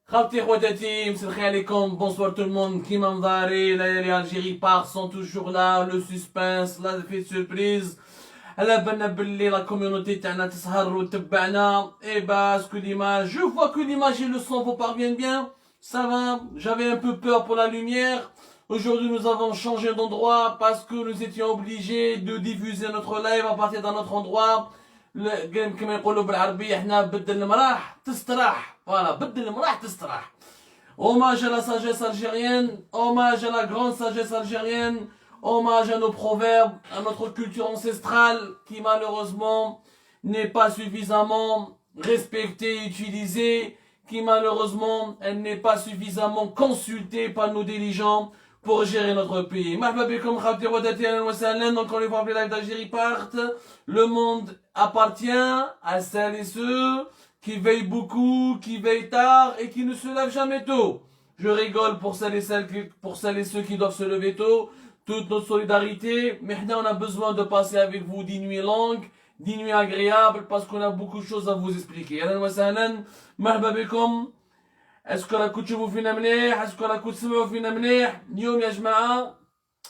Khalti Khouadati, bonsoir tout le monde, Kim Mdari, l'Algérie part, sont toujours là, le suspense, la fête surprise. على بالنا باللي la communauté تاعنا تسهر وتبعنا. Et bah, ce que l'image, je vois que l'image et le son vous parviennent bien. Ça va, j'avais un peu peur pour la lumière. Aujourd'hui, nous avons changé d'endroit parce que nous étions obligés de diffuser notre live à partir d'un autre endroit. كما يقولوا بالعربية احنا بدل المراح تستراح. Voilà, بدل المراح تستراح. Hommage à la sagesse algérienne, hommage à la grande sagesse algérienne, hommage à nos proverbes, à notre culture ancestrale qui malheureusement n'est pas suffisamment respectée et utilisée, qui malheureusement elle n'est pas suffisamment consultée par nos dirigeants pour gérer notre pays. Donc on les voit les lives d'Algérie partent. Le monde appartient à celles et ceux qui veillent beaucoup, qui veillent tard et qui ne se lèvent jamais tôt. Je rigole pour celles et ceux qui doivent se lever tôt. Toute notre solidarité. Maintenant, on a besoin de passer avec vous 10 nuits longues, 10 nuits agréables, parce qu'on a beaucoup de choses à vous expliquer. Ahlan wa sahlan, marhaba bikum. Est-ce que راكم تشوفوا فينا مليح؟ est-ce que راكم تسمعوا فينا مليح؟ اليوم يا جماعة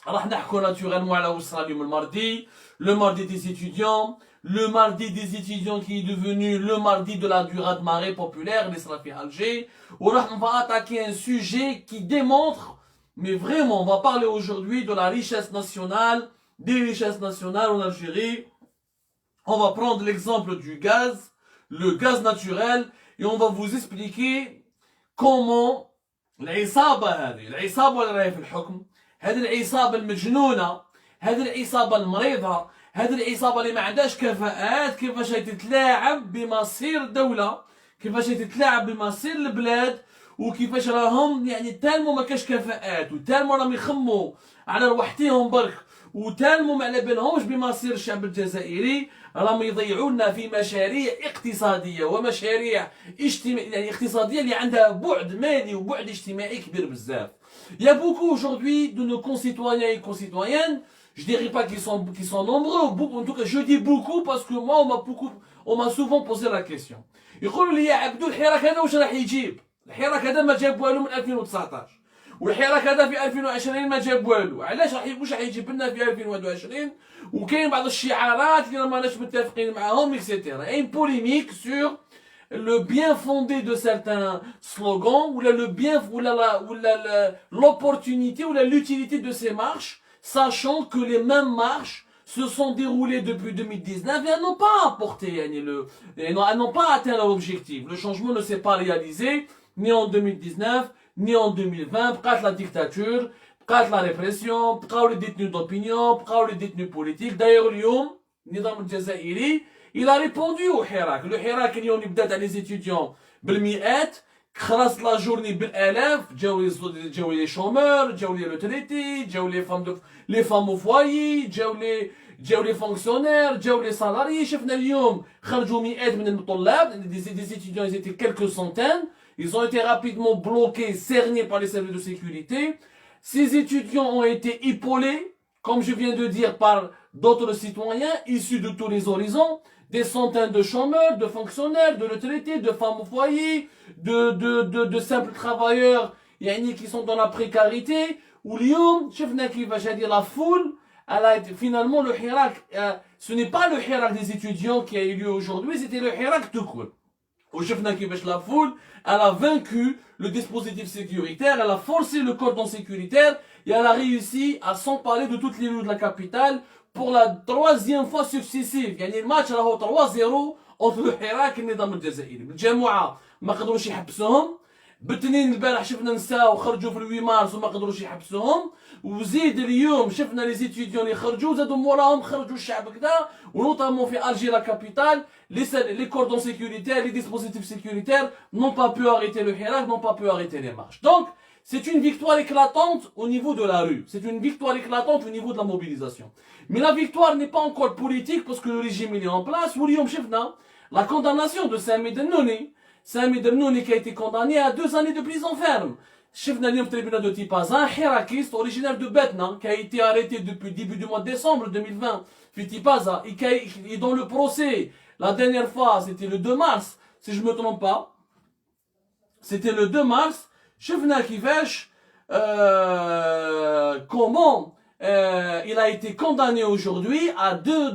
راح نحكوا naturellement على وصلنا اليوم الماردي, le mardi des étudiants, le mardi des étudiants qui est devenu le mardi de la durade marée populaire, l'Isra fi Alger. On va attaquer un sujet qui démontre, mais vraiment, on va parler aujourd'hui de la richesse nationale, des richesses nationales en Algérie. On va prendre l'exemple du gaz, le gaz naturel, et on va vous expliquer comment العصابة هذه العصابة اللي راهي في الحكم هذه العصابة المجنونة هذه العصابة المريضة هذه العصابة اللي ما عندهاش كفاءات كيفاش تتلاعب بمصير الدولة كيفاش تتلاعب بمصير البلاد وكيفاش راهم يعني تالمو ما كاش كفاءات وتالمو راهم يخموا على رواحتهم برك وتالمو ما على بالهمش بمصير الشعب الجزائري راهم يضيعونا في مشاريع اقتصاديه ومشاريع يعني اقتصاديه اللي عندها بعد مالي وبعد اجتماعي كبير بزاف. Il y a beaucoup aujourd'hui de nos concitoyens et concitoyennes, je dirais pas qu'ils sont nombreux, beaucoup, en tout cas je dis beaucoup parce que moi on m'a souvent posé la question. يقولوا لي يا عبدو الحراك هذا واش راح يجيب؟ الحراك هذا ما جاب والو من 2019 والحراك هذا في 2020 ما جاب والو، علاش واش راح يجيب لنا في 2021 وكاين بعض الشعارات اللي ماناش متفقين معاهم اكسيتيرا. اي بوليميك سور le bien fondé de certains slogans ou le bien ou l'opportunité ou l'utilité de ces marches, sachant que les mêmes marches se sont déroulées depuis 2019 et elles n'ont pas apporté, elles n'ont pas atteint leur objectif. Le changement ne s'est pas réalisé ni en 2019 ni en 2020. Bqat la dictature, bqat la répression, bqaw les détenus d'opinion, bqaw les détenus politiques. D'ailleurs, اليوم النظام الجزائري il a répondu au Hirak. Le Hirak اليوم اللي بدات على les étudiants بالمئات خلصت la journée بالالاف جاو les chômeurs, جاو les retraités, جاو les femmes au foyer, جاو les fonctionnaires, جاو les salariés. شفنا اليوم خرجوا مئات من الطلاب, des étudiants, ils étaient quelques centaines. Ils ont été rapidement bloqués, cernés par les services de sécurité. Ces étudiants ont été épaulés, comme je viens de dire, par d'autres citoyens issus de tous les horizons. Des centaines de chômeurs, de fonctionnaires, de retraités, de femmes au foyer, de simples travailleurs qui sont dans la précarité. Ou l'yom, la foule, elle a été, finalement, le Hirak, ce n'est pas le Hirak des étudiants qui a eu lieu aujourd'hui, c'était le Hirak tout court. La foule, elle a vaincu le dispositif sécuritaire, elle a forcé le cordon sécuritaire et elle a réussi à s'emparer de toutes les rues de la capitale pour la troisième fois successive. يعني الماتش راهو 3-0 entre le Hirak et النظام الجزائري. الجماعة ما قدروش يحبسوهم. بالاثنين البارح شفنا نساء وخرجوا في 8 مارس وما قدروش يحبسوهم. وزيد اليوم شفنا لي زيتيديون اللي خرجوا زادوا موراهم خرجوا الشعب كذا ونوطامون في الجي لا كابيتال les cordons sécuritaires, les dispositifs sécuritaires n'ont pas pu arrêter le Hirak, n'ont pas pu arrêter les marches. Donc, c'est une victoire éclatante au niveau de la rue. C'est une victoire éclatante au niveau de la mobilisation. Mais la victoire n'est pas encore politique parce que le régime il est en place. واليوم شفنا la condamnation de Sami Demnouni. Sami Demnouni qui a été condamné à 2 années de prison ferme. شفنا اليوم tribunal de Tipaza, un hirakiste originaire de Betna qui a été arrêté depuis le début du mois de décembre 2020 في Tipaza et qui est dans le procès. La dernière fois, c'était le 2 mars, si je ne me trompe pas. c'était le 2 mars, شفنا كيفاش comment il a été condamné aujourd'hui à deux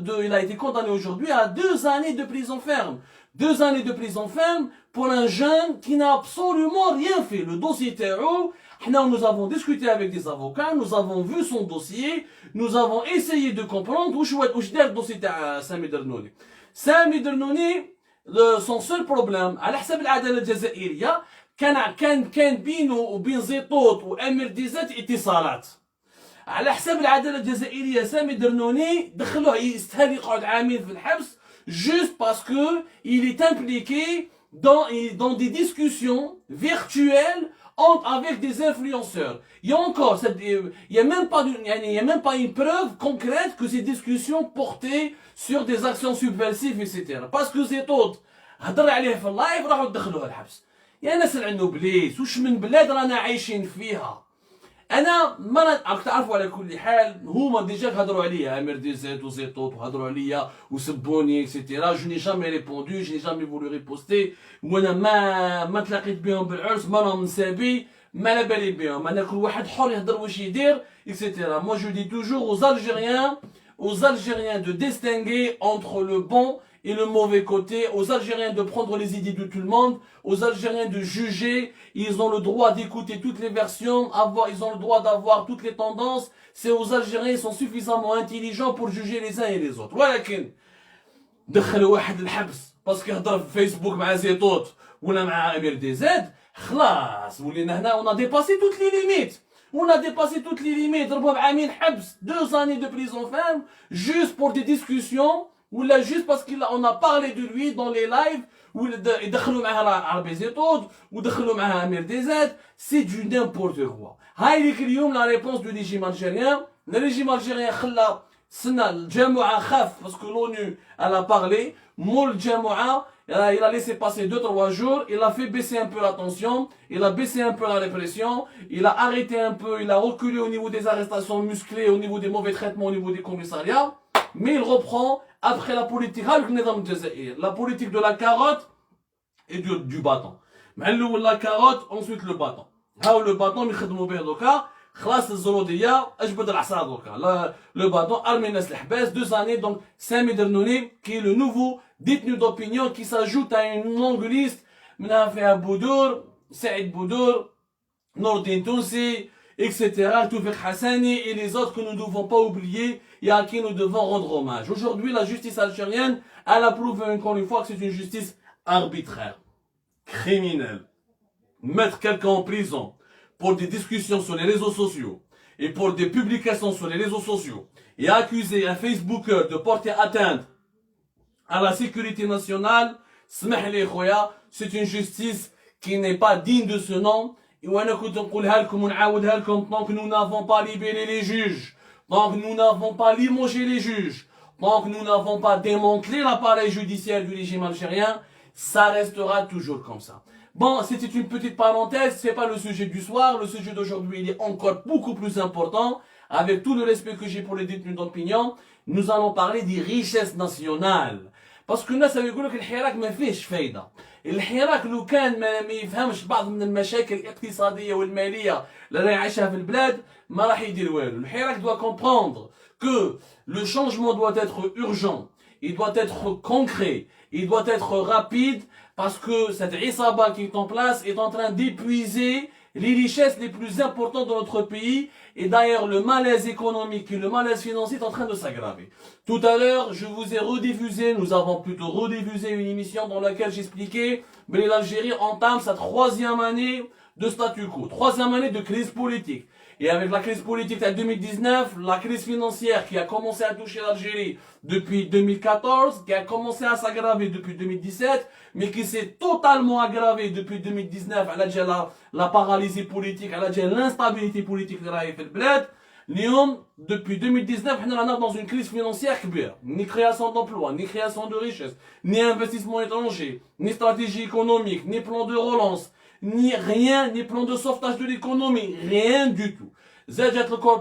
années de prison ferme. 2 années de prison ferme pour un jeune qui n'a absolument rien fait. Le dossier Théo, nous avons discuté avec des avocats, nous avons vu son dossier, nous avons essayé de comprendre où est le dossier de Sami Dernouni. Sami Dernouni, son seul problème, على حسب العدالة الجزائرية كان بينه وبين زيطوط وامير ديزات اتصالات. على حسب العدالة الجزائرية سامي درنوني دخلوه يستاهل يقعد عامين في الحبس juste parce que il est impliqué dans des discussions virtuelles avec des influenceurs. Il y a encore, il y a même pas une preuve concrète que ces discussions portaient sur des actions subversives, etc. Parce que c'est autre. هضر عليه في اللايف راحوا دخلوه الحبس. يا ناس العنو بليس وش من بلاد رانا عايشين فيها. انا ما راك تعرفوا على كل حال هما ديجا هضروا عليا امير ديزات وزيطوط وهضروا عليا وسبوني اكسيتيرا جو ني جامي ريبوندو جو ني جامي فولو ريبوستي وانا ما تلاقيت بهم بالعرس ما راهم نسابي ما على بالي بهم انا كل واحد حر يهضر واش يدير اكسيتيرا. مو جو دي توجور aux Algériens de distinguer entre le bon et le mauvais côté, aux Algériens de prendre les idées de tout le monde, aux Algériens de juger, ils ont le droit d'écouter toutes les versions, ils ont le droit d'avoir toutes les tendances, c'est aux Algériens, ils sont suffisamment intelligents pour juger les uns et les autres. ولكن دخلوا واحد الحبس باسكو يهضر في فيسبوك مع زيطوط ولا مع امير دي زاد خلاص ولينا هنا on a dépassé toutes les limites. On a dépassé toutes les limites. 2 années de prison ferme, juste pour des discussions, ou là juste parce qu'on a parlé de lui dans les lives, ou يدخلوا معها عربي زيطود ودخلوا معها امير دي زاد. C'est du n'importe quoi. هاي ديك اليوم la réponse du régime algérien. Le régime algérien خلى سنة الجامعة خاف parce que l'ONU elle a parlé. مول الجامعة il a laissé passer 2-3 jours, il a fait baisser un peu la tension, il a baissé un peu la répression, il a arrêté un peu, il a reculé au niveau des arrestations musclées, au niveau des mauvais traitements, au niveau des commissariats, mais il reprend après la politique, la politique de la carotte et du bâton. La carotte, ensuite le bâton. Le bâton, خلاص الزرودية اجبد العصا دوكا لو باتون ارمي الناس الحباس 2 années. Donc Sami Dernouni qui est le nouveau détenu d'opinion qui s'ajoute à une longue liste منها فيها بودور سعيد بودور نور الدين تونسي etc. Toufik Hassani et les autres que nous ne devons pas oublier et à qui nous devons rendre hommage. Aujourd'hui la justice algérienne elle a prouvé encore une fois que c'est une justice arbitraire, criminelle. Mettre quelqu'un en prison pour des discussions sur les réseaux sociaux et pour des publications sur les réseaux sociaux et accuser un Facebooker de porter atteinte à la sécurité nationale, c'est une justice qui n'est pas digne de ce nom. Et tant que nous n'avons pas libéré les juges, tant que nous n'avons pas limogé les juges, tant que nous n'avons pas démantelé l'appareil judiciaire du régime algérien, ça restera toujours comme ça. Bon, c'était une petite parenthèse, c'est pas le sujet du soir, le sujet d'aujourd'hui il est encore beaucoup plus important, avec tout le respect que j'ai pour les détenus d'opinion, nous allons parler des richesses nationales. Parce que الناس يقولوا لك الحراك ما فيهش فايدة. الحراك لو كان ما يفهمش بعض من المشاكل الاقتصادية والمالية اللي راهي عايشها في البلاد ما راح يدير والو. الحراك doit comprendre que le changement doit être urgent, il doit être concret, il doit être rapide. Parce que cette Isaba qui est en place est en train d'épuiser les richesses les plus importantes de notre pays. Et d'ailleurs, le malaise économique et le malaise financier est en train de s'aggraver. Tout à l'heure, je vous ai rediffusé, nous avons plutôt rediffusé une émission dans laquelle j'expliquais que l'Algérie entame sa 3e année de statu quo, 3e année de crise politique. Et avec la crise politique de 2019, la crise financière qui a commencé à toucher l'Algérie depuis 2014, qui a commencé à s'aggraver depuis 2017, mais qui s'est totalement aggravée depuis 2019, elle a déjà la paralysie politique, elle a déjà l'instabilité politique de la bled. Depuis 2019, on est dans une crise financière كبيرة. Ni création d'emplois, ni création de richesses, ni investissement étranger, ni stratégie économique, ni plan de relance, ni rien, ni plan de sauvetage de l'économie, rien du tout.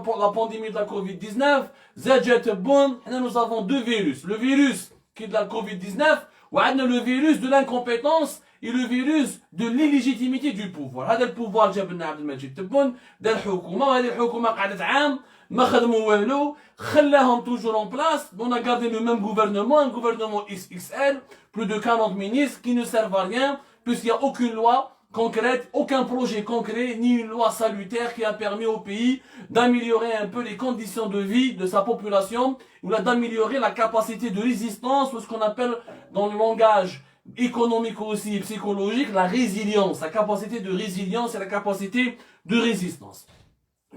Pour la pandémie de la Covid-19, nous avons 2 virus. Le virus qui est de la Covid-19, ou le virus de l'incompétence et le virus de l'illégitimité du pouvoir. هذا البوفوار جاب لنا عبد المجيد تبون دار حكومه وهذه الحكومه قعدت عام ما خدموا والو خلاهم toujours en place. On a gardé le même gouvernement, un gouvernement XXL, plus de 40 ministres qui ne servent à rien puisqu'il n'y a aucune loi concrète, aucun projet concret, ni une loi salutaire qui a permis au pays d'améliorer un peu les conditions de vie de sa population, ou d'améliorer la capacité de résistance, ou ce qu'on appelle dans le langage économique aussi et psychologique, la résilience, la capacité de résilience et la capacité de résistance.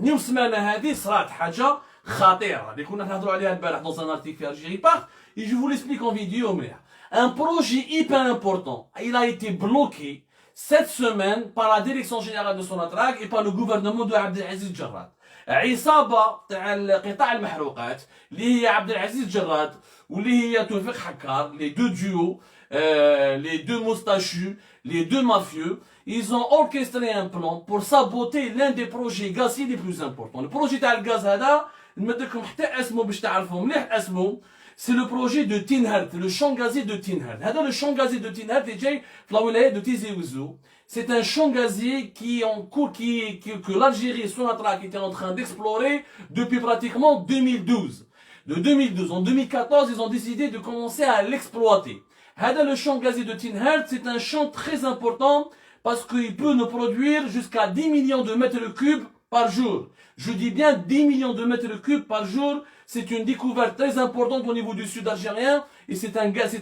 اليوم السمانه هذه صرات حاجه خطيره اللي كنا نهضروا عليها البارح dans un article في Algérie Part et je vous l'explique en vidéo مليح. Un projet hyper important, il a été bloqué cette semaine par la direction générale de Sonatrach et par le gouvernement de Abdelaziz Jarrad. عصابه تاع قطاع المحروقات اللي هي عبد العزيز جراد واللي هي توفيق حكار les deux duos, les deux moustachus, les deux mafieux, ils ont orchestré un plan pour saboter l'un des projets gaziers les plus importants. Le projet تاع الغاز هذا نمد لكم حتى اسمه باش تعرفوا مليح اسمه. C'est le projet de Tinhert, le champ gazier de Tinhert. Le champ gazier de Tinhert est déjà dans la wilaya de Tizi Ouzou. C'est un champ gazier qui en cours, que l'Algérie et Sonatrach étaient en train d'explorer depuis pratiquement 2012. De 2012, en 2014, ils ont décidé de commencer à l'exploiter. Le champ gazier de Tinhert, c'est un champ très important parce qu'il peut nous produire jusqu'à 10 millions de mètres cubes par jour. Je dis bien 10 millions de mètres cubes par jour. C'est une découverte très importante au niveau du sud algérien et c'est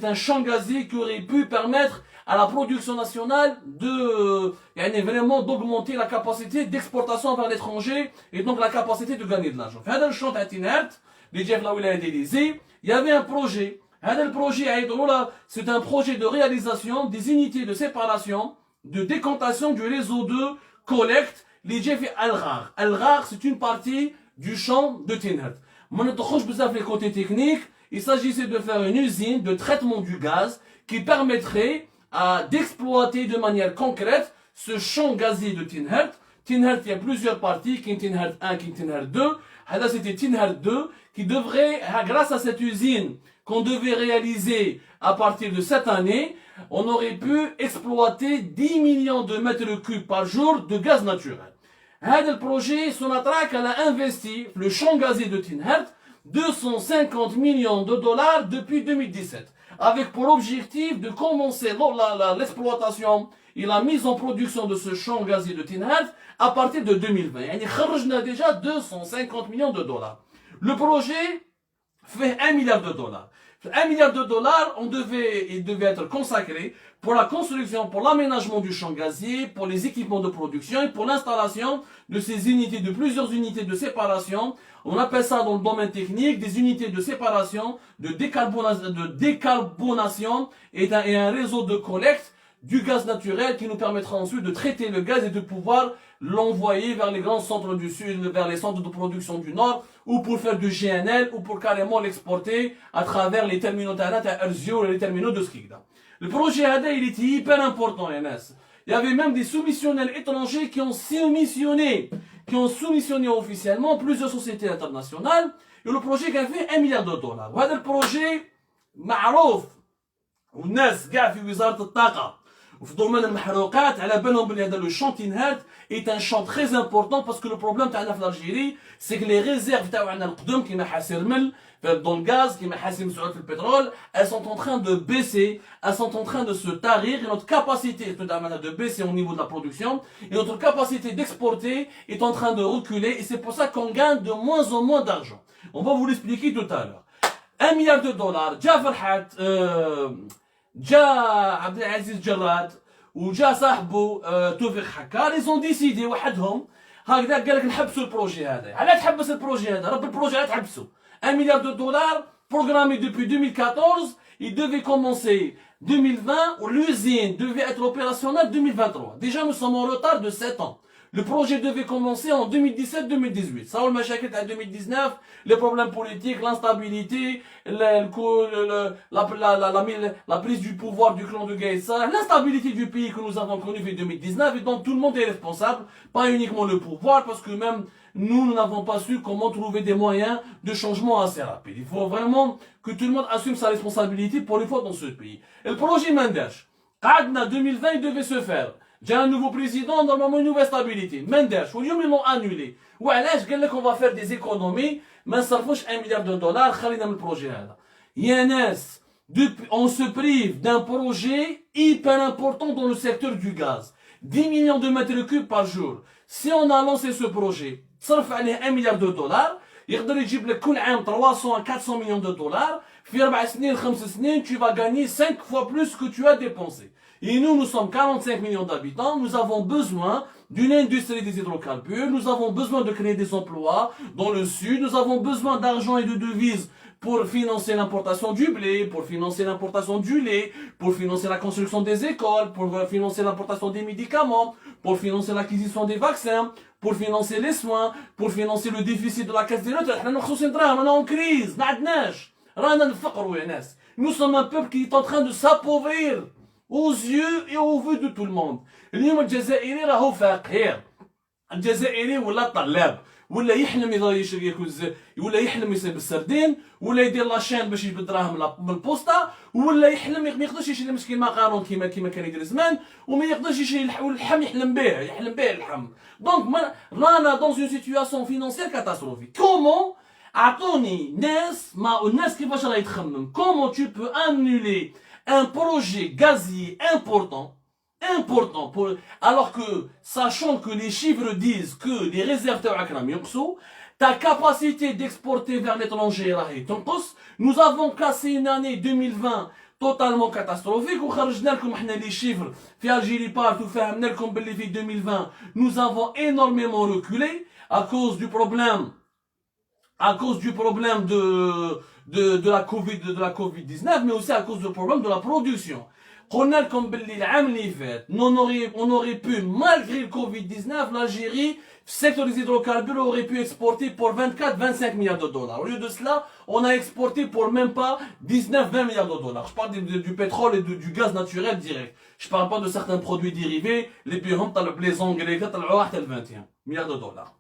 un champ gazier qui aurait pu permettre à la production nationale vraiment d'augmenter la capacité d'exportation vers l'étranger et donc la capacité de gagner de l'argent. Le champ de Tinhert, il y avait un projet. Le projet, c'est un projet de réalisation des unités de séparation, de décantation du réseau de collecte. Al-Ghar, c'est une partie du champ de Tinhert. Les côtés techniques, il s'agissait de faire une usine de traitement du gaz qui permettrait d'exploiter de manière concrète ce champ gazier de Tinhert. Tinhert, il y a plusieurs parties, Tinhert 1, Tinhert 2. Là, c'était Tinhert 2 qui devrait, grâce à cette usine qu'on devait réaliser à partir de cette année, on aurait pu exploiter 10 millions de mètres cubes par jour de gaz naturel. Le projet, Sonatrach a investi le champ gazier de Tinhert 250 millions de dollars depuis 2017, avec pour objectif de commencer l'exploitation et la mise en production de ce champ gazier de Tinhert à partir de 2020. On a déjà 250 millions de dollars. Le projet fait 1 milliard de dollars. 1 milliard de dollars, il devait être consacré pour la construction, pour l'aménagement du champ gazier, pour les équipements de production et pour l'installation de ces unités, de plusieurs unités de séparation. On appelle ça dans le domaine technique des unités de séparation, de décarbonation et un réseau de collecte du gaz naturel qui nous permettra ensuite de traiter le gaz et de pouvoir l'envoyer vers les grands centres du sud, vers les centres de production du nord, ou pour faire du GNL, ou pour carrément l'exporter à travers les terminaux Erzio et les terminaux de Skikda. Le projet ADA, il était hyper important, Yanas. Il y avait même des soumissionnels étrangers qui ont soumissionné officiellement plusieurs sociétés internationales, et le projet qui a fait 1 milliard de dollars. وهذا البروجي معروف والناس كاع في وزارة الطاقة وفي domaine المحروقات على بالهم بلي هذا le champ Tinhert est un champ très important parce que le problème تاعنا في الجيري c'est que les réserves تاعنا القدم كيما حاسر مل dans le gaz كيما حاسر مسعود في البترول elles sont en train de baisser, elles sont en train de se tarir et notre capacité de baisser au niveau de la production et notre capacité d'exporter est en train de reculer et c'est pour ça qu'on gagne de moins en moins d'argent. On va vous l'expliquer tout à l'heure. 1 milliard de dollars جا فرحات جا عبد العزيز جراد وجا صاحبه توفيق حكار ils ont décidé وحدهم هكذا قال لك نحبسوا البروجي هذا. علاش تحبس البروجي هذا؟ رب البروجي علاش تحبسوا؟ 1 milliard de dollars programmé depuis 2014, il devait commencer 2020 où l'usine devait être opérationnelle 2023. Déjà nous sommes en retard de 7 ans. Le projet devait commencer en 2017-2018. Ça, le machakit en 2019, les problèmes politiques, l'instabilité, la prise du pouvoir du clan de Gaïssa, l'instabilité du pays que nous avons connu en 2019, et donc tout le monde est responsable, pas uniquement le pouvoir, parce que même nous n'avons pas su comment trouver des moyens de changement assez rapides. Il faut vraiment que tout le monde assume sa responsabilité pour une fois dans ce pays. Et le projet Mendesh, قعدنا 2020 il devait se faire. J'ai un nouveau président, normalement une nouvelle stabilité. Mendesh, واليوم ils l'ont annulé. وعلاش قال لك on va faire des économies ما نصرفوش 1 milliard de dollars خلينا من البروجي هذا. يا ناس on se prive d'un projet hyper important dans le secteur du gaz. 10 millions de mètres cubes par jour. Si on a lancé ce projet, تصرف عليه 1 milliard de dollars, يقدر يجيب لك كل عام 300 à 400 millions de dollars. في 4 سنين 5 سنين tu vas gagner 5 fois plus que tu as dépensé. Et nous sommes 45 millions d'habitants, nous avons besoin d'une industrie des hydrocarbures, nous avons besoin de créer des emplois dans le sud, nous avons besoin d'argent et de devises pour financer l'importation du blé, pour financer l'importation du lait, pour financer la construction des écoles, pour financer l'importation des médicaments, pour financer l'acquisition des vaccins, pour financer les soins, pour financer le déficit de la caisse des retraites. On est en crise, nous sommes un peuple qui est en train de s'appauvrir aux yeux et au vu de tout le monde. اليوم الجزائري راهو فقير. الجزائري ولا طلاب ولا يحلم ياكل ولا يحلم يصيب السردين ولا يدير لاشين باش يجبد دراهم من البوسطه ولا يحلم ما يقدرش يشري مسكين ماكارون كيما كان يدير زمان وما يقدرش يشري اللحم يحلم به اللحم. دونك رانا dans une situation financière catastrophique. Comment اعطوني الناس كيفاش راهي تخمم. Comment tu peux annuler un projet gazier important, alors que, sachant que les chiffres disent que les réserves ta capacité d'exporter vers l'étranger, nous avons cassé une année 2020 totalement catastrophique, les chiffres, Algérie partout, 2020, nous avons énormément reculé à cause du problème de la Covid-19, mais aussi à cause du problème de la production. On aurait pu, malgré le Covid-19, l'Algérie, secteur des hydrocarbures, aurait pu exporter pour 24-25 milliards de dollars. Au lieu de cela, on a exporté pour même pas 19-20 milliards de dollars. Je parle du pétrole et du gaz naturel direct. Je parle pas de certains produits dérivés, les bihom, les anglais, 21 milliards de dollars.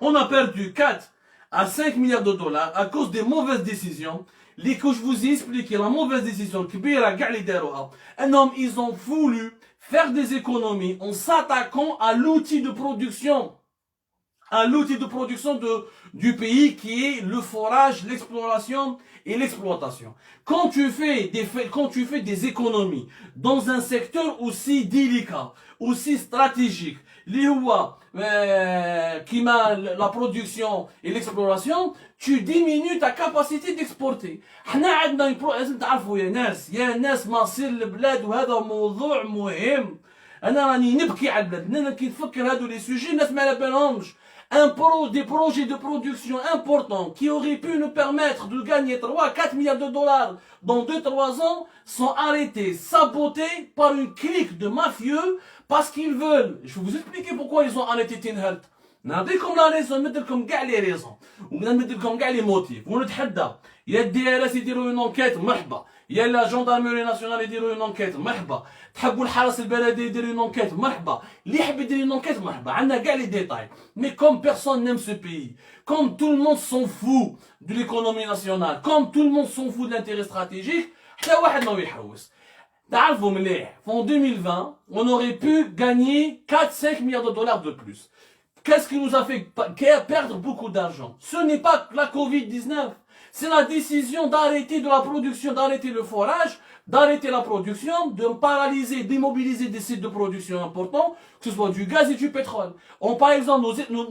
On a perdu 4 à 5 milliards de dollars à cause des mauvaises décisions. Les que je vous ai expliqué, la mauvaise décision, ils ont voulu faire des économies en s'attaquant à l'outil de production. Du pays qui est le forage, l'exploration et l'exploitation. Quand tu fais des économies dans un secteur aussi délicat, aussi stratégique, qui m'a la production et l'exploration, tu diminues ta capacité d'exporter. احنا عندنا لازم تعرفوا يا ناس مصير البلاد وهذا موضوع مهم. انا راني نبكي على البلاد. انا كي نفكر هادو لي سوجي الناس ما على بالهمش. Des projets de production importants qui auraient pu nous permettre de gagner 3-4 milliards de dollars dans 2-3 ans sont arrêtés, sabotés par une clique de mafieux parce qu'ils veulent. Je vais vous expliquer pourquoi ils ont arrêté Tinhert. نعطيكم لا ريزون نديركم كاع لي ريزون ونديركم كاع لي موتيف ونتحدى يا الدي ار اس يديروا اون انكيت مرحبا يا لا جوندارموري ناسيونال يديروا اون انكيت مرحبا تحبوا الحرس البلدي يديروا اون انكيت مرحبا اللي يحب يدير اون انكيت مرحبا عندنا كاع لي ديتاي مي كوم بيرسون نيم سو بيي كوم تو الموند سون فو دو ليكونومي ناسيونال كوم تو الموند سون فو دو لانتيري استراتيجيك حتى واحد ما يحوس تعرفوا مليح في 2020 on aurait pu gagner 4-5 milliards de dollars de plus. Qu'est-ce qui nous a fait perdre beaucoup d'argent? Ce n'est pas la Covid-19. C'est la décision d'arrêter de la production, d'arrêter le forage, d'arrêter la production, de paralyser, d'immobiliser des sites de production importants, que ce soit du gaz et du pétrole. Par exemple,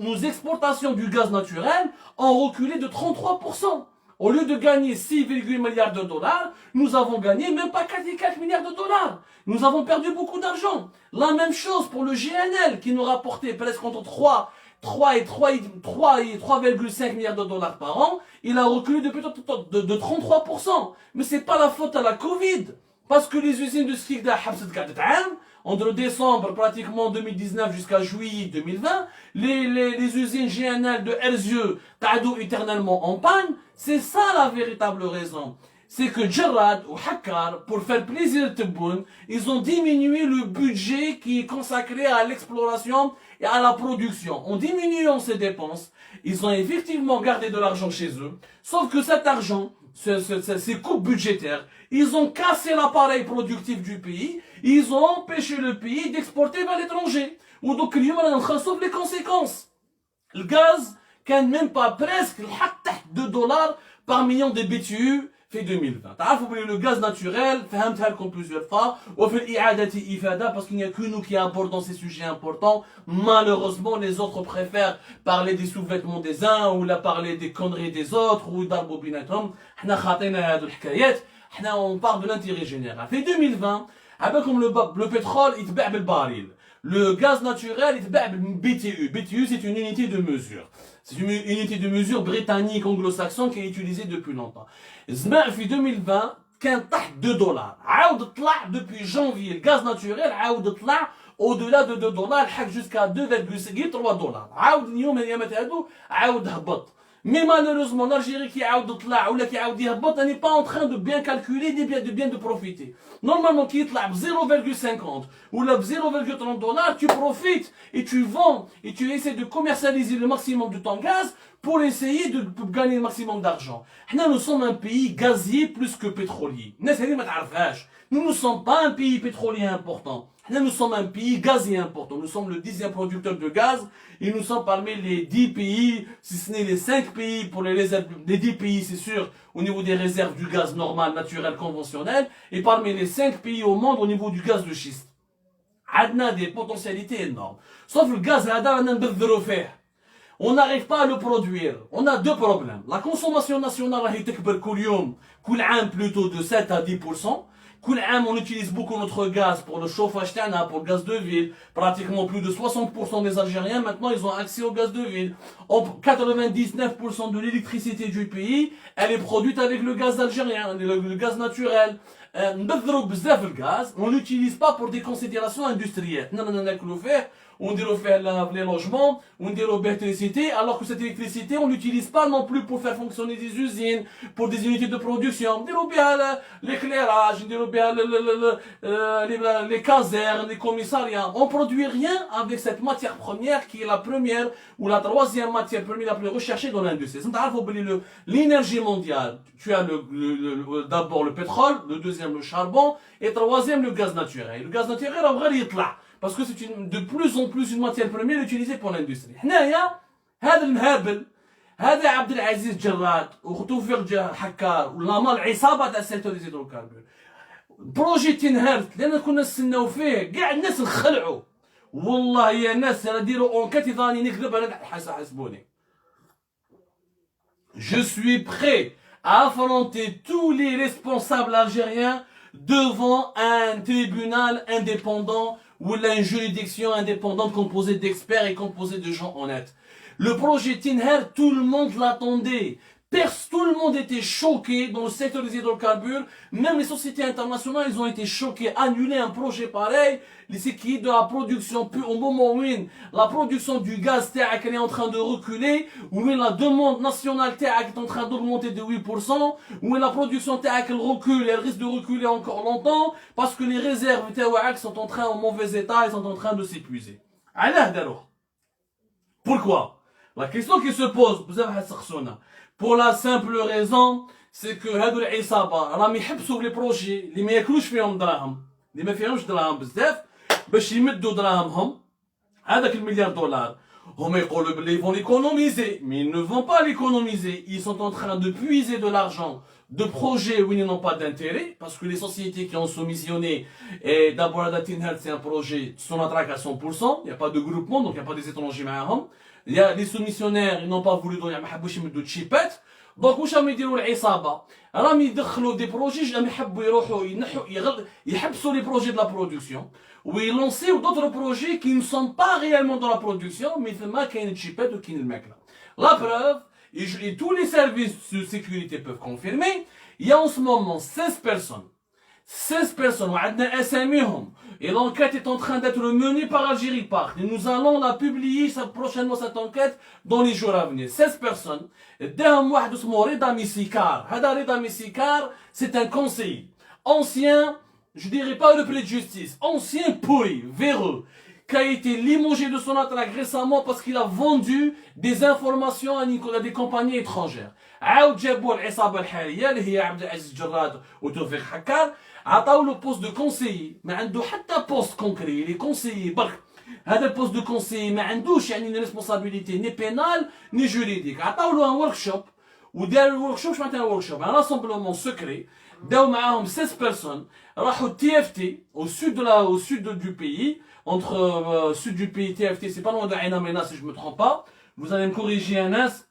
nos exportations du gaz naturel ont reculé de 33%. Au lieu de gagner 6,8 milliards de dollars, nous avons gagné même pas 4 milliards de dollars. Nous avons perdu beaucoup d'argent. La même chose pour le GNL qui nous rapportait presque entre 3,5 milliards de dollars par an. Il a reculé de 33%. Mais c'est pas la faute à la Covid. Parce que les usines de Skikda entre décembre pratiquement 2019 jusqu'à juillet 2020, les usines GNL de Herzieux t'adou éternellement en panne. C'est ça la véritable raison. c'est que Gerrad ou Hakkar, pour faire plaisir à Tebboune, ils ont diminué le budget qui est consacré à l'exploration et à la production. En diminuant ces dépenses, ils ont effectivement gardé de l'argent chez eux, sauf que cet argent, ces coupes budgétaires, ils ont cassé l'appareil productif du pays, ils ont empêché le pays d'exporter vers l'étranger. Ou donc, il y a les conséquences. Le gaz, كان même pas presque $2 par million de BTU في 2020. تعرفوا بلي le gaz naturel, فهمتها لكم plusieurs fois, وفي الإعادة إفادة, parce qu'il n'y a que nous qui abordons ces sujets importants. Malheureusement, les autres préfèrent parler des sous-vêtements des uns, ou la parler des conneries des autres, ou يضربوا بيناتهم. حنا خاطينا هادو الحكايات. حنا on parle de l'intérêt général. في 2020, comme le pétrole يتباع بالباريل. Le gaz naturel يتباع BTU. BTU, c'est une unité de mesure. C'est une unité de mesure britannique anglo-saxon qui est utilisée depuis longtemps. زمان في 2020 كان طاح $2. عاود طلع depuis janvier. Le gaz naturel عاود طلع au-delà de $2 حق jusqu'à $2,3. عاود اليوم الايامات هادو عاود هبط. Mais malheureusement, l'Algérie qui a n'est pas en train de bien calculer, de bien de profiter. Normalement, qui est là, 0,50 ou là, $0,30, tu profites et tu vends et tu essaies de commercialiser le maximum de ton gaz pour essayer de gagner le maximum d'argent. Nous sommes un pays gazier plus que pétrolier. Nous ne sommes pas un pays pétrolier important. Nous sommes un pays gazier important. Nous sommes le 10e producteur de gaz et nous sommes parmi les 10 pays, si ce n'est les 5 pays pour les réserves, les 10 pays c'est sûr, au niveau des réserves du gaz normal, naturel, conventionnel, et parmi les 5 pays au monde au niveau du gaz de schiste. On a des potentialités énormes. Sauf le gaz, on n'arrive pas à le produire. On a deux problèmes. La consommation nationale plutôt de 7 à 10%. On utilise beaucoup notre gaz pour le chauffage, pour le gaz de ville. Pratiquement plus de 60% des Algériens, maintenant, ils ont accès au gaz de ville. 99% de l'électricité du pays, elle est produite avec le gaz algérien, le gaz naturel. On l'utilise pas pour des considérations industrielles. On dit faire les logements, on dit l'électricité, alors que cette électricité, on l'utilise pas non plus pour faire fonctionner des usines, pour des unités de production. On dit l'éclairage, on dit les casernes, les commissariats. On produit rien avec cette matière première qui est la première ou la troisième matière première la plus recherchée dans l'industrie. L'énergie mondiale, tu as d'abord le pétrole, le deuxième le charbon, et troisième le gaz naturel. Le gaz naturel, en vrai, il est là. Parce que c'est de plus en plus une matière première utilisée pour l'industrie. هنايا هذا المهابل هذا عبد العزيز جراد وتوفيق حكار ولا العصابه تاع السيكتور دي زيدروكاربور بروجي تنهارت لان كنا نستناو فيه كاع الناس نخلعوا والله يا ناس انا ديروا اونكات ظاني نكذب انا حاسبوني. Je suis prêt à affronter tous les responsables algériens devant un tribunal indépendant ou une juridiction indépendante composée d'experts et composée de gens honnêtes. Le projet Tinher, tout le monde l'attendait. Tout le monde était choqué dans le secteur des hydrocarbures. Même les sociétés internationales, ils ont été choqués. Annuler un projet pareil, c'est qui est de la production, au moment où la production du gaz elle est en train de reculer, où la demande nationale est en train d'augmenter de 8%, où la production elle recule, elle risque de reculer encore longtemps, parce que les réserves sont en train, en mauvais état, ils sont en train de s'épuiser. Pourquoi? La question qui se pose, pour la simple raison, c'est que هادو العصابة راهم يحبسوا لي بروجي اللي ما ياكلوش فيهم دراهم، اللي ما فيهمش دراهم بزاف باش يمدوا دراهمهم هذاك المليار دولار. هم يقولوا بلي vont l'économiser, mais ils ne vont pas l'économiser. Ils sont en train de puiser de l'argent de projets où ils n'ont pas d'intérêt, parce que les sociétés qui ont soumissionné, et d'abord Tinher c'est un projet sur la traque à 100%, il n'y a pas de groupement, donc il n'y a pas des étrangers معاهم. Il y a les soumissionnaires, ils n'ont pas voulu donner, ما حبوش يمدوا تشيبات. Donc واش راهم يديروا العصابه؟ راهم يدخلوا دي بروجي راهم يحبوا يروحوا يحبسوا les projets de la production ou ils lancent d'autres projets qui ne sont pas réellement dans la production, mais ثما كاين تشيبات وكاين الماكله. La preuve, et tous les services de sécurité peuvent confirmer, il y a en ce moment 16 personnes 16 personnes, وعندنا أساميهم. Et l'enquête est en train d'être menée par Algérie Park. Et nous allons la publier prochainement, cette enquête, dans les jours à venir. 16 personnes. اداهم واحد اسمه رضا ميسيكار. هذا رضا ميسيكار, c'est un conseiller. Ancien, je dirais pas le palais de justice, ancien pourri, véreux, qui a été limogé de son attaque récemment parce qu'il a vendu des informations à des compagnies étrangères. عاود جابوا العصابة الحالية اللي هي عبد العزيز جراد وتوفيق حكار, عطاو له بوست دو كونسيي, ما عنده حتى بوست كونكري, لي كونسيي برك. هذا البوست دو كونسيي ما عندوش يعني ريسبونسابيلتي ني بينال ني جوريديك. عطاو له ان ورك شوب, وداروا الورك شوب. شنو معناتها ورك شوب؟ ان راسمبلومون سكري. داو معاهم 16 personnes, راحوا TFT au sud du pays, entre sud du pays, TFT, c'est pas loin de Aïn Amrina si je me trompe pas. Vous allez me corriger Anas.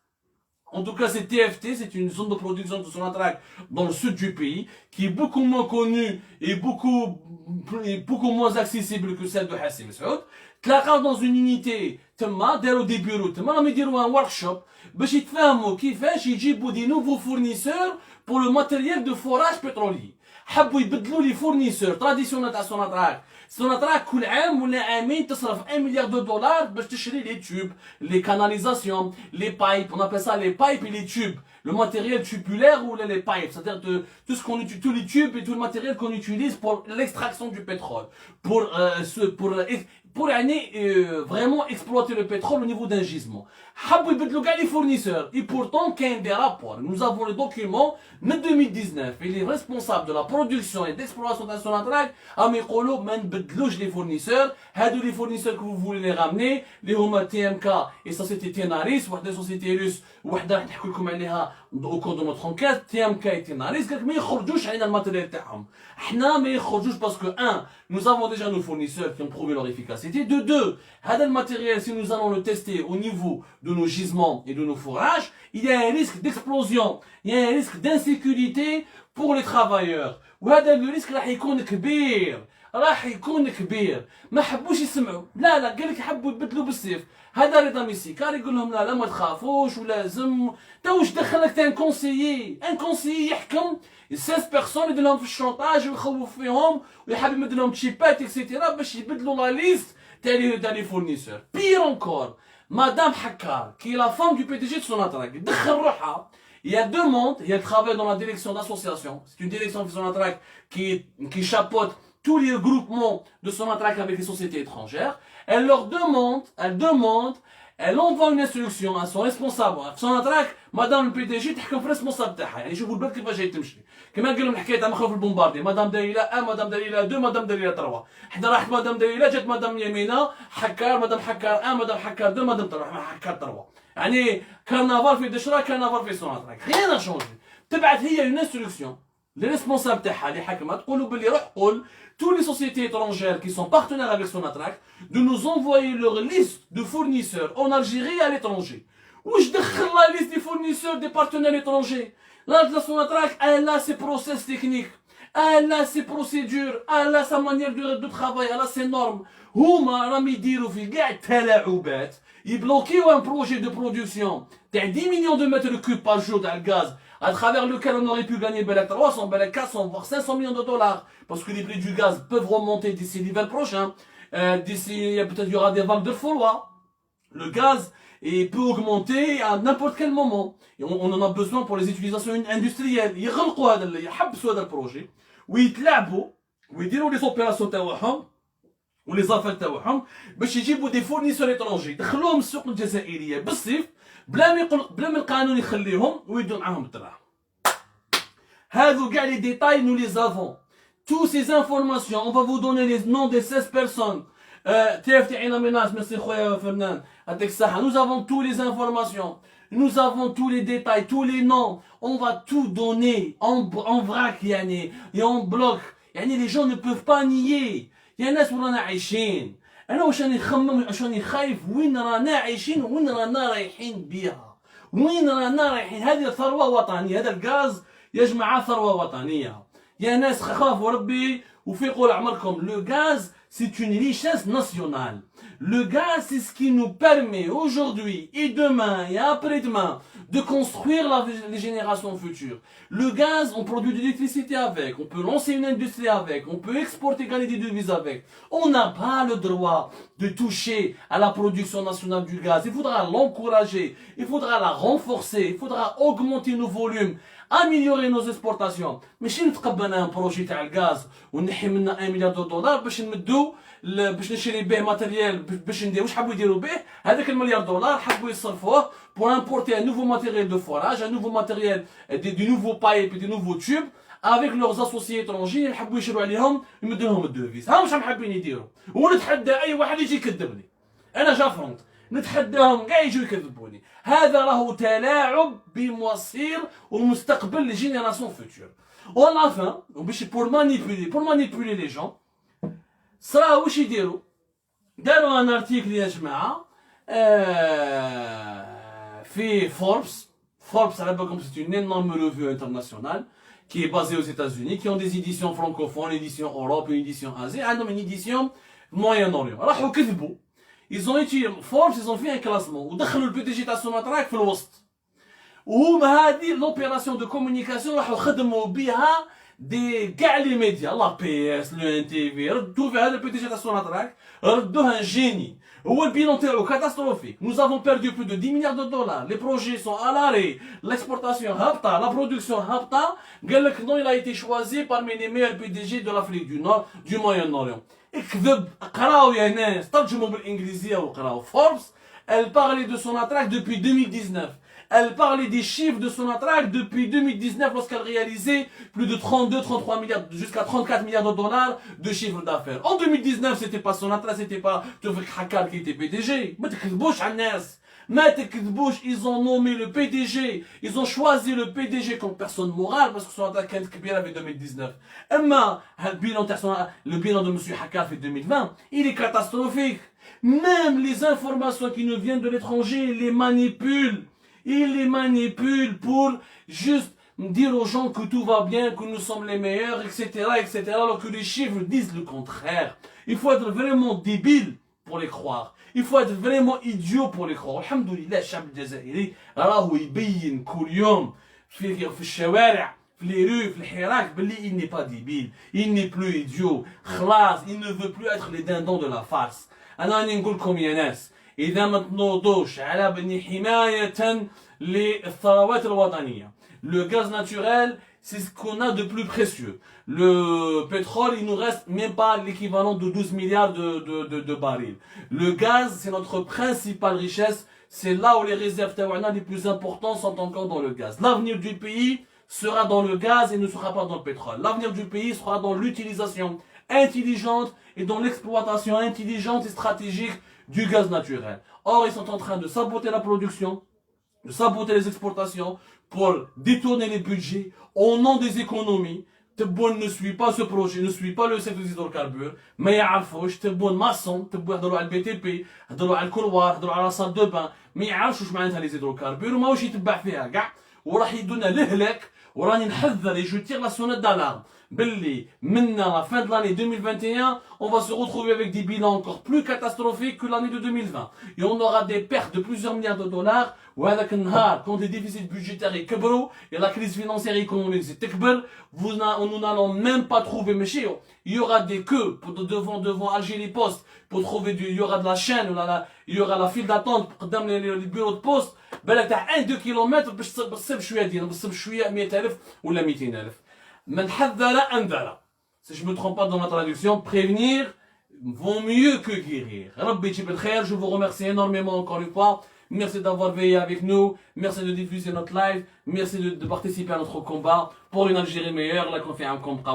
En tout cas, c'est TFT, c'est une zone de production de Sonatrach dans le sud du pays, qui est beaucoup moins connue et beaucoup moins accessible que celle de Hassim Saoud. تلاقاو dans une unité تما, داروا des bureaux تما, راهم يديروا un workshop باش يتفاهموا كيفاش يجيبوا des nouveaux fournisseurs pour le matériel de forage pétrolier. حبوا يبدلوا لي فورنيسور تراديسيونال تاع سوناتراك. سوناتراك كل عام ولا عامين تصرف 1 milliard de dollars باش تشري les tubes, les canalisations, les pipes, on appelle ça les pipes et les tubes, le matériel tubulaire ou les pipes, c'est-à-dire tout ce qu'on utilise, tous les tubes et tout le matériel qu'on utilise pour l'extraction du pétrole, pour vraiment exploiter le pétrole au niveau d'un gisement. حبوا يبدلوا كاع les fournisseurs et pourtant كاين des rapports. Nous avons le document من 2019 et les responsables de la production et d'exploration de Sonatrach راهم يقولوا ما نبدلوش les fournisseurs. هادو les fournisseurs que vous voulez les ramener اللي هما TMK et société Tenaris, واحده société russe وحده راح نحكي لكم عليها au cours de notre enquête. TMK et Tenaris قالك ما يخرجوش علينا الماتيريال تاعهم. احنا ما يخرجوش parce que 1, nous avons déjà nos fournisseurs qui ont prouvé leur efficacité. De 2, هذا الماتيريال si nous allons le tester au niveau de nos gisements et de nos fourrages, il y a un risque d'explosion, il y a un risque d'insécurité pour les travailleurs. وهذا الريسك راح يكون كبير, راح يكون كبير. ما حبوش يسمعوا, لا قال لك حبوا يبدلوا بالسيف. هذا رضا ميسيكار يقول لهم لا ما تخافوش ولازم. تا واش دخلك تا ان كونسيي يحكم 16 personnes يدير لهم في الشونطاج ويخوف فيهم ويحب يمد لهم تشيبات اكسيتيرا باش يبدلوا لا ليست تاع لي فورنيسور. بير انكور, Madame Hakkar, qui est la femme du PDG de Sonatrach, il y a 2 mondes, il y a le travail dans la direction d'association. C'est une direction de Sonatrach qui chapeaute tous les groupements de Sonatrach avec les sociétés étrangères. Elle leur demande, elle envoie une instruction à son responsable. Sonatrach, Madame le PDG, تحكم في responsable تاعها. يعني شوفوا البلد كيفاش جاي تمشي. كما قال لهم الحكايه تاع مخاوف البومباردي. مدام دليله 1, مدام دليله 2, مدام دليله 3. حدا راحت مدام دليله, جات مدام يمينه, حكار, مدام حكار 1, مدام حكار 2, مدام 3, حكار 3. يعني كارنافال في دشرا, كارنافال في سوناتراك. rien n'a changé. تبعت هي une instruction. Les responsables تاعها اللي حكمت تقولوا باللي روح قول toutes les sociétés étrangères qui sont partenaires avec Sonatrach de nous envoyer leur liste de fournisseurs en Algérie et à l'étranger. واش دخل la liste des fournisseurs des partenaires étrangers. La Sonatrach, elle a ses process techniques, elle a ses procédures, elle a sa manière de travail, elle a ses normes. هما راهم يديروا في كاع التلاعبات يبلوكيو un projet de production تاع 10 millions de mètres cubes par jour تاع الغاز à travers lequel on aurait pu gagner 300, 400, voire 500 millions de dollars parce que les prix du gaz peuvent remonter d'ici l'hiver prochain. D'ici, peut-être il y aura des vagues de froid. Le gaz peut augmenter à n'importe quel moment. Et on en a besoin pour les utilisations industrielles. يغلقوا هذا يحبسوا هذا البروجي ويتلاعبوا ويديروا les opérations تاعهم ولي زافير تاعهم باش يجيبوا دي فورنيسور ايترونجي يدخلوهم السوق الجزائريه بالصيف بلا ما القانون يخليهم ويدوا معاهم الدراهم. هذو كاع لي ديتاي nous les avons. Toutes ces informations, on va vous donner les noms des 16 personnes. TFT Aïn Amrina, merci خويا فنان, يعطيك الصحة. Nous avons toutes les informations. Nous avons tous les détails, tous les noms. On va tout donner en vrac يعني et en bloc. يعني les gens ne peuvent pas nier. يا ناس وين رانا عايشين. انا واش راني نخمم, واش راني خايف وين رانا عايشين وين رانا رايحين بها. وين رانا رايحين. هذه ثروة وطنية. هذا الغاز يا جماعة ثروة وطنية. يا ناس خافوا ربي وفيقوا لعمركم. Le gaz, c'est une richesse nationale. Le gaz, c'est ce qui nous permet aujourd'hui et demain et après-demain de construire les générations futures. Le gaz, on produit de l'électricité avec, on peut lancer une industrie avec, on peut exporter, gagner des devises avec. On n'a pas le droit de toucher à la production nationale du gaz. Il faudra l'encourager, il faudra la renforcer, il faudra augmenter nos volumes, améliorer nos exportations. ماشي نتقبل un projet تاع الغاز ونحي منا 1 مليار دولار باش نمدو باش نشري به ماتيريال باش نديرو واش حبوا يديروا به هذاك المليار دولار حبوا يصرفوه pour importer un nouveau matériel de forage, un nouveau matériel, des nouveaux pipes et des nouveaux tubes avec leurs associés étrangers يحبوا يشروا عليهم يمدوا لهم الدوفيز. ها واش حابين يديروا. ونتحدى اي واحد يجي يكذبني. انا جافرونت نتحداهم كاع يجوا يكذبوني. هذا راهو تلاعب بمصير ومستقبل les générations futures. On a fin, pour manipuler les gens. صراو واش يديروا؟ داروا ان ارتيكل يا جماعه في Forbes à la base, c'est une énorme revue internationale qui est basée aux États-Unis, qui ont des éditions francophones, une édition Europe, une édition Asie, une édition Moyen-Orient. راحوا كذبوا. Ils ont utilisé Forbes, ils ont fait un classement ودخلوا البي دي جي تاع سوناتراك في الوسط. وهم هذه l'opération de communication راحوا خدموا بها كاع لي ميديا لا بي اس لو ان تي في ردوا في هذا البي دي جي تاع سوناتراك ردوها جيني. هو البيلون تاعو catastrophique. Nous avons perdu plus de 10 milliards de dollars. Les projets sont à l'arrêt. L'exportation هابطة, la production هابطة. قال لك non, il a été choisi parmi les meilleurs PDG de l'Afrique du Nord, du Moyen-Orient. اكذب. قراو يا ناس ترجموا بالانجليزية وقراو. Forbes, elle parlait de Sonatrach depuis 2019. Elle parlait des chiffres de Sonatrach depuis 2019 lorsqu'elle réalisait plus de 32-33 milliards, jusqu'à 34 milliards de dollars de chiffre d'affaires. En 2019, c'était pas Sonatrach, c'était pas Tawfik Hakkar qui était PDG. ما تكذبوش على الناس. ما تكذبوش, ils ont nommé le PDG. Ils ont choisi le PDG comme personne morale parce que Sonatrach كانت كبيرة في 2019. أما le bilan de M. Hakkar في 2020, il est catastrophique. Même les informations qui nous viennent de l'étranger, ils les manipulent. Ils les manipulent pour juste dire aux gens que tout va bien, que nous sommes les meilleurs, etc., etc., alors que les chiffres disent le contraire. Il faut être vraiment débile pour les croire. Il faut être vraiment idiot pour les croire. Alhamdoulilah, الشعب الجزائري راهو يبين كل يوم في الشوارع, في les rues, في الحراك باللي il n'est pas débile, il n'est plus idiot. خلاص, il ne veut plus être les dindons de la farce. أنا راني نقول لكم يا ناس, إذا ما تنوضوش على بني حماية للثروات الوطنية. Le gaz naturel, c'est ce qu'on a de plus précieux. Le pétrole, il nous reste même pas l'équivalent de 12 milliards de barils. Le gaz, c'est notre principale richesse. C'est là où les réserves taouana les plus importantes sont encore dans le gaz. L'avenir du pays sera dans le gaz et ne sera pas dans le pétrole. L'avenir du pays sera dans l'utilisation intelligente et dans l'exploitation intelligente et stratégique du gaz naturel. Or, ils sont en train de saboter la production, de saboter les exportations pour détourner les budgets au nom des économies. Tebboune ne suit pas ce projet, ne suit pas le secteur des hydrocarbures, mais يعرفوش تبون maçon, تبون يهضروا على البي تي بي, يهضروا على الكولوار, يهضروا على لا سال دو بان, ما يعرفوش معناتها لي هيدروكاربور وماهوش يتبع فيها كاع, وراح يدونا الهلاك. وراني نحذر et je tire la sonnette d'alarme. Belli, maintenant, à la fin de l'année 2021, on va se retrouver avec des bilans encore plus catastrophiques que l'année de 2020. Et on aura des pertes de plusieurs milliards de dollars. Quand les déficits budgétaires est كبروا et la crise financière et économique c'est تكبر, nous n'allons même pas trouver, monsieur. Il y aura des queues devant Algérie Post pour trouver il y aura de la chaîne, il y aura la file d'attente قدام les bureaux de poste. بالك تاع 1-2 كيلومتر باش تصب شويه ديال تصب شويه 100,000 ولا 200,000. من حذر أنذر. Si je me trompe pas dans ma traduction, prévenir vaut mieux que guérir. Rabbi Jib el-Khair, je vous remercie énormément encore une fois. Merci d'avoir veillé avec nous. Merci de diffuser notre live. Merci de participer à notre combat pour une Algérie meilleure. La confiance en combat.